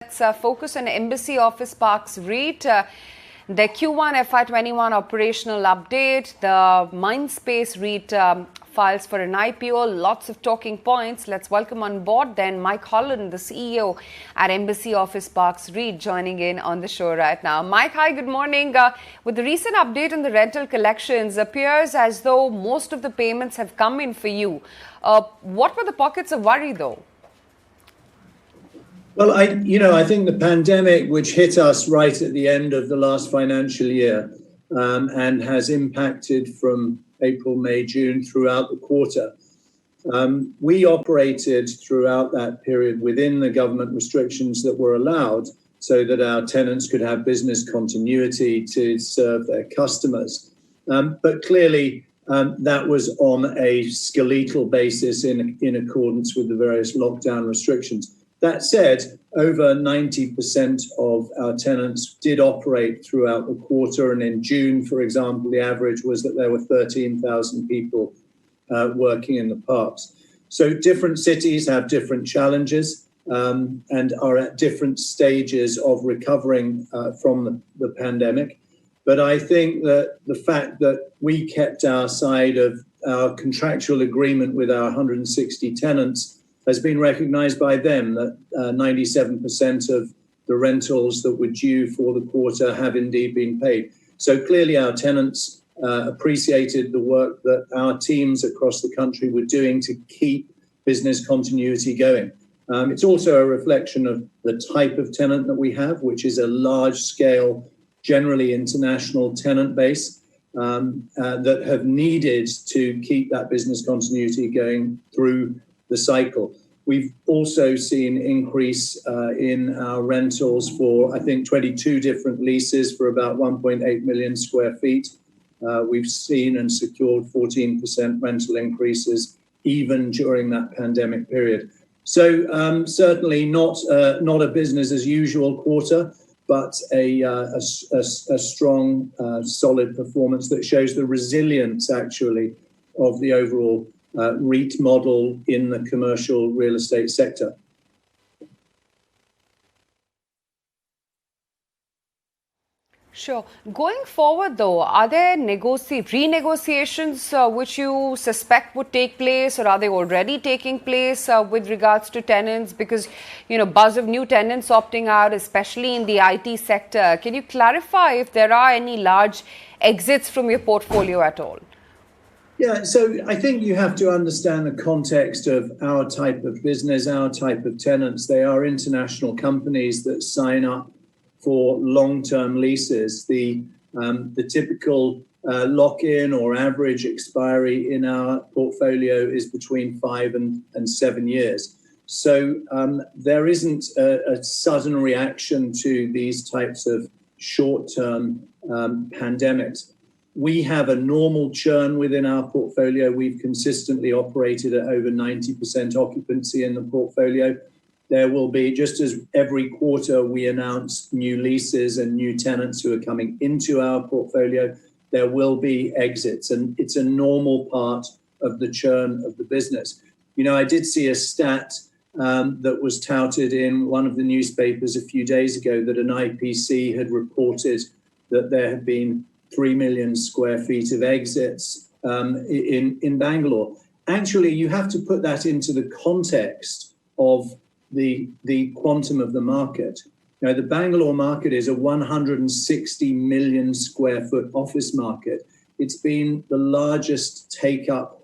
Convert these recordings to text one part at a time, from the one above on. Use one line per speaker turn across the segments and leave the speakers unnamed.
Let's focus on Embassy Office Parks REIT. Their Q1 FY21 operational update. The Mindspace REIT files for an IPO. Lots of talking points. Let's welcome on board then Mike Holland, the CEO at Embassy Office Parks REIT, joining in on the show right now. Mike, hi, good morning. With the recent update on the rental collections, appears as though most of the payments have come in for you. What were the pockets of worry though?
Well, I think the pandemic, which hit us right at the end of the last financial year and has impacted from April, May, June throughout the quarter, we operated throughout that period within the government restrictions that were allowed so that our tenants could have business continuity to serve their customers. But clearly, that was on a skeletal basis in accordance with the various lockdown restrictions. That said, over 90% of our tenants did operate throughout the quarter. And in June, for example, the average was that there were 13,000 people working in the parks. So different cities have different challenges and are at different stages of recovering from the pandemic. But I think that the fact that we kept our side of our contractual agreement with our 160 tenants has been recognised by them, that 97% of the rentals that were due for the quarter have indeed been paid. So clearly our tenants appreciated the work that our teams across the country were doing to keep business continuity going. It's also a reflection of the type of tenant that we have, which is a large-scale, generally international tenant base that have needed to keep that business continuity going through the cycle. We've also seen increase in our rentals for, I think, 22 different leases for about 1.8 million square feet. We've seen and secured 14% rental increases even during that pandemic period. So certainly not a business as usual quarter, but a strong, solid performance that shows the resilience actually of the overall REIT model in the commercial real estate sector.
Sure. Going forward, though, are there renegotiations which you suspect would take place, or are they already taking place with regards to tenants? Because, buzz of new tenants opting out, especially in the IT sector. Can you clarify if there are any large exits from your portfolio at all?
Yeah, so I think you have to understand the context of our type of business, our type of tenants. They are international companies that sign up for long-term leases. The typical lock-in or average expiry in our portfolio is between 5 and 7 years. So there isn't a sudden reaction to these types of short-term pandemics. We have a normal churn within our portfolio. We've consistently operated at over 90% occupancy in the portfolio. There will be, just as every quarter we announce new leases and new tenants who are coming into our portfolio, there will be exits. And it's a normal part of the churn of the business. I did see a stat that was touted in one of the newspapers a few days ago that an IPC had reported that there had been 3 million square feet of exits in Bangalore. Actually, you have to put that into the context of the quantum of the market. The Bangalore market is a 160 million square foot office market. It's been the largest take-up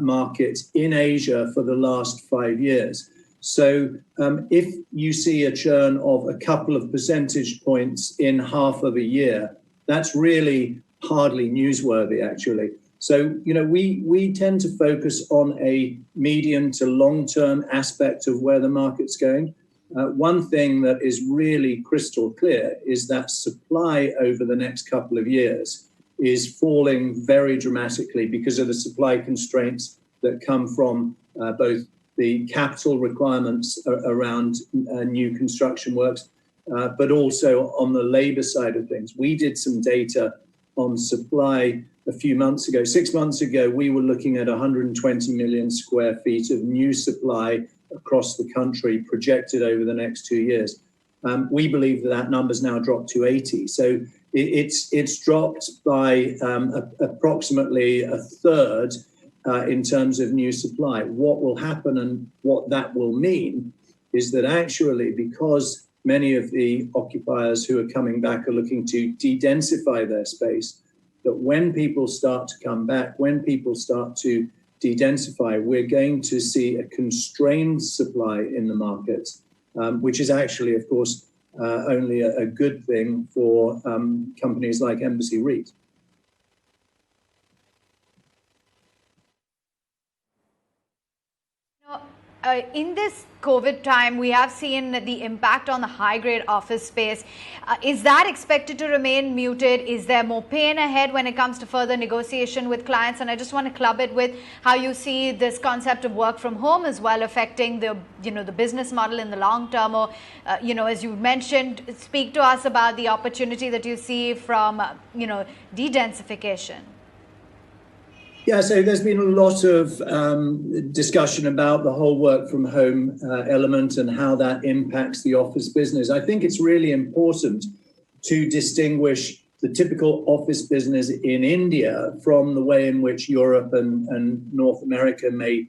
market in Asia for the last 5 years. So if you see a churn of a couple of percentage points in half of a year, that's really hardly newsworthy, actually. So, we tend to focus on a medium to long-term aspect of where the market's going. One thing that is really crystal clear is that supply over the next couple of years is falling very dramatically because of the supply constraints that come from both the capital requirements around new construction works, but also on the labor side of things. We did some data on supply a few months ago. 6 months ago, we were looking at 120 million square feet of new supply across the country projected over the next 2 years. We believe that number's now dropped to 80. So it's dropped by approximately a third in terms of new supply. What will happen and what that will mean is that actually, because many of the occupiers who are coming back are looking to de-densify their space, that when people start to come back, when people start to de-densify, we're going to see a constrained supply in the market, which is actually, of course, only a good thing for companies like Embassy REIT.
In this COVID time, we have seen the impact on the high-grade office space. Is that expected to remain muted? Is there more pain ahead when it comes to further negotiation with clients? And I just want to club it with how you see this concept of work from home as well affecting the business model in the long term. Or as you mentioned, speak to us about the opportunity that you see from de-densification.
Yeah, so there's been a lot of discussion about the whole work from home element and how that impacts the office business. I think it's really important to distinguish the typical office business in India from the way in which Europe and North America may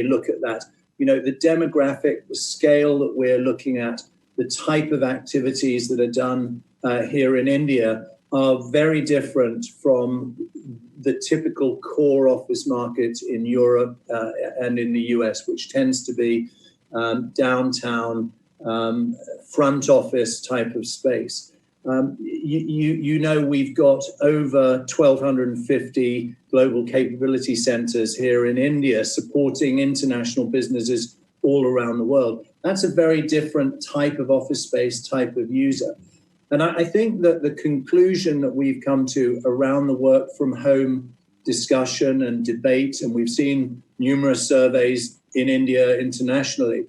look at that. The demographic, the scale that we're looking at, the type of activities that are done here in India are very different from the typical core office market in Europe and in the US, which tends to be downtown, front office type of space. We've got over 1,250 global capability centers here in India supporting international businesses all around the world. That's a very different type of office space, type of user. And I think that the conclusion that we've come to around the work from home discussion and debate, and we've seen numerous surveys in India internationally,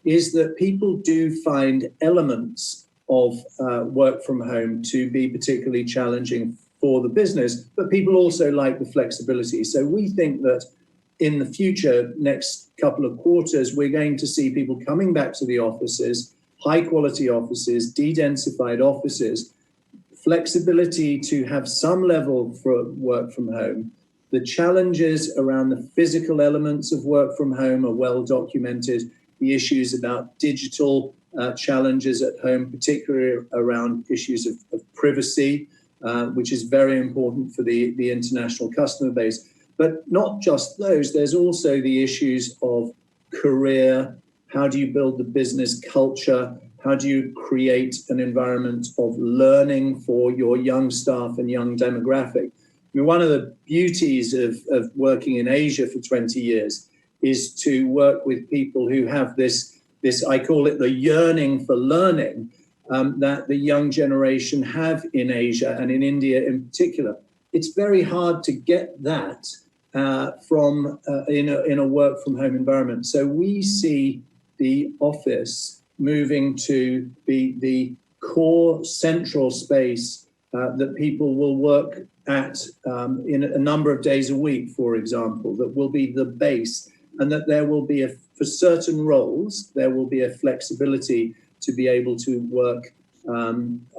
is that people do find elements of work from home to be particularly challenging for the business, but people also like the flexibility. So we think that in the future, next couple of quarters, we're going to see people coming back to the offices, high quality offices, de-densified offices, flexibility to have some level for work from home. The challenges around the physical elements of work from home are well documented. The issues about digital challenges at home, particularly around issues of privacy, which is very important for the international customer base. But not just those, there's also the issues of career. How do you build the business culture? How do you create an environment of learning for your young staff and young demographic? I mean, one of the beauties of working in Asia for 20 years is to work with people who have this I call it the yearning for learning that the young generation have in Asia and in India in particular. It's very hard to get that in a work from home environment. So we see the office moving to be the core central space that people will work at in a number of days a week, for example, that will be the base, and that there will be for certain roles, there will be a flexibility to be able to work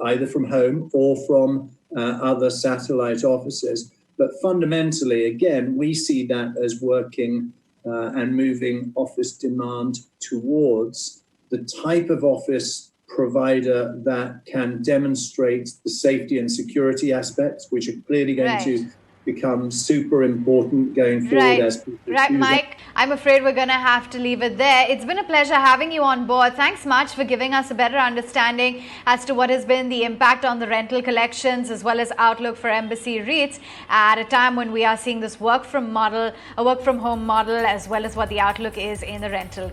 either from home or from other satellite offices. But fundamentally, again, we see that as working and moving office demand towards the type of office provider that can demonstrate the safety and security aspects, which are clearly going to become super important going forward as people
Right, Mike, I'm afraid we're going to have to leave it there. It's been a pleasure having you on board. Thanks much for giving us a better understanding as to what has been the impact on the rental collections as well as outlook for Embassy REITs at a time when we are seeing this work from home model as well as what the outlook is in the rental